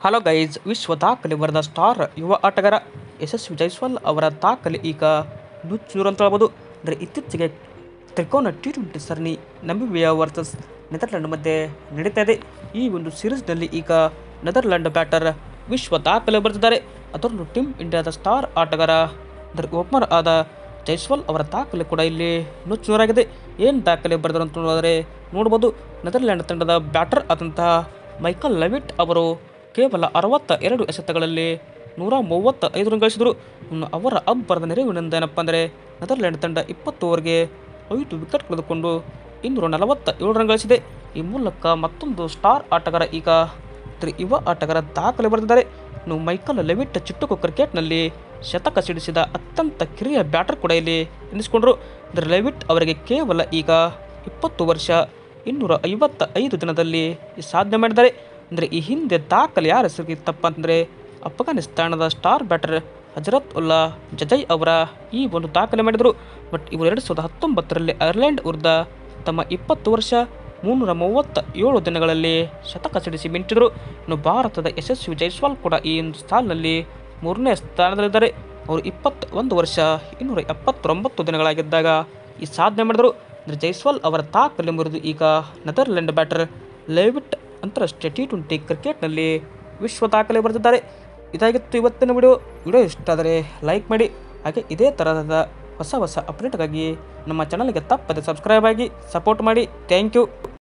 Hello guys, ವಿಶ್ವ ದಾಖಲೆ ಬರೆದ ಸ್ಟಾರ್ ಯುವ ಆಟಗಾರ ಯಶಸ್ವಿ ಜೈಸ್ವಾಲ್ ಅವರ ದಾಖಲೆ ಈಗ ನುಚ್ಚುನೂರು ಅಂತ ಹೇಳ್ಬೋದು. ಅಂದರೆ ಇತ್ತೀಚೆಗೆ ತ್ರಿಕೋನ T20 ಸರಣಿ ನಮಿಬಿಯಾ ವರ್ಸಸ್ ನೆದರ್ಲ್ಯಾಂಡ್ ಮಧ್ಯೆ ನಡೀತಾ ಇದೆ. ಈ ಒಂದು ಸೀರೀಸ್ನಲ್ಲಿ ಈಗ ನೆದರ್ಲ್ಯಾಂಡ್ ಬ್ಯಾಟರ್ ವಿಶ್ವ ದಾಖಲೆ ಬರೆದಿದ್ದಾರೆ. ಅದರಲ್ಲೂ ಟೀಮ್ ಇಂಡಿಯಾದ ಸ್ಟಾರ್ ಆಟಗಾರ ಅಂದರೆ ಓಪನರ್ ಆದ ಜೈಸ್ವಾಲ್ ಅವರ ದಾಖಲೆ ಕೂಡ ಇಲ್ಲಿ ನುಚ್ಚುನೂರಾಗಿದೆ. ಏನು ದಾಖಲೆ ಬರೆದರು ಅಂತ ನೋಡ್ಬೋದು. ನೆದರ್ಲ್ಯಾಂಡ್ ತಂಡದ ಬ್ಯಾಟರ್ ಆದಂತಹ ಮೈಕಲ್ ಲೆವಿಟ್ ಅವರು ಕೇವಲ 62 ಎಸೆತಗಳಲ್ಲಿ 135 ರನ್ ಗಳಿಸಿದರು. ಅವರ ಅಬ್ಬರದ ನೆರವಿನಿಂದ ಏನಪ್ಪ ಅಂದರೆ ನೆದರ್ಲ್ಯಾಂಡ್ ತಂಡ 20 ಓವರ್ಗೆ 5 ವಿಕೆಟ್ ಕಳೆದುಕೊಂಡು 247 ರನ್ ಗಳಿಸಿದೆ. ಈ ಮೂಲಕ ಮತ್ತೊಂದು ಸ್ಟಾರ್ ಆಟಗಾರ ಈಗ ಯುವ ಆಟಗಾರ ದಾಖಲೆ ಬರೆದಿದ್ದಾರೆ. ಇನ್ನು ಮೈಕಲ್ ಲೆವಿಟ್ ಚುಟುಕು ಕ್ರಿಕೆಟ್ನಲ್ಲಿ ಶತಕ ಸಿಡಿಸಿದ ಅತ್ಯಂತ ಕಿರಿಯ ಬ್ಯಾಟರ್ ಕೂಡ ಇಲ್ಲಿ ಎನಿಸಿಕೊಂಡರು. ಲೆವಿಟ್ ಅವರಿಗೆ ಕೇವಲ ಈಗ 20 ವರ್ಷ 255 ದಿನದಲ್ಲಿ ಸಾಧನೆ ಮಾಡಿದ್ದಾರೆ. ಅಂದರೆ ಈ ಹಿಂದೆ ದಾಖಲೆ ಯಾರ ಹೆಸರಿಗಿತ್ತಪ್ಪ ಅಂತಂದರೆ ಅಫ್ಘಾನಿಸ್ತಾನದ ಸ್ಟಾರ್ ಬ್ಯಾಟರ್ ಹಜರತ್ ಉಲ್ಲಾ ಜಜೈ ಅವರ ಈ ಒಂದು ದಾಖಲೆ ಮಾಡಿದರು. ಬಟ್ ಇವರು 2019ರಲ್ಲಿ ಐರ್ಲೆಂಡ್ ವಿರುದ್ಧ ತಮ್ಮ 20 ವರ್ಷ 337 ದಿನಗಳಲ್ಲಿ ಶತಕ ಸಿಡಿಸಿ ಮಿಂಚಿದರು. ಇನ್ನು ಭಾರತದ ಯಶಸ್ವಿ ಜೈಸ್ವಾಲ್ ಕೂಡ ಈ ಒಂದು ಸಾಲಿನಲ್ಲಿ 3ನೇ ಸ್ಥಾನದಲ್ಲಿದ್ದಾರೆ. ಅವರು 21 ವರ್ಷ 279 ದಿನಗಳಾಗಿದ್ದಾಗ ಈ ಸಾಧನೆ ಮಾಡಿದರು. ಅಂದರೆ ಜೈಸ್ವಾಲ್ ಅವರ ದಾಖಲೆ ಮುರಿದು ಈಗ ನೆದರ್ಲ್ಯಾಂಡ್ ಬ್ಯಾಟರ್ ಲೆವಿಟ್ ಅಂತಾರಾಷ್ಟ್ರೀಯ T20 ಕ್ರಿಕೆಟ್ನಲ್ಲಿ ವಿಶ್ವ ದಾಖಲೆ ಬರೆದಿದ್ದಾರೆ. ಇದಾಗಿತ್ತು ಇವತ್ತಿನ ವಿಡಿಯೋ ಇಷ್ಟ ಆದರೆ ಲೈಕ್ ಮಾಡಿ. ಹಾಗೆ ಇದೇ ತರಹದ ಹೊಸ ಅಪ್ಡೇಟ್ಗಾಗಿ ನಮ್ಮ ಚಾನಲ್ಗೆ ತಪ್ಪದೆ ಸಬ್ಸ್ಕ್ರೈಬ್ ಆಗಿ ಸಪೋರ್ಟ್ ಮಾಡಿ. Thank you.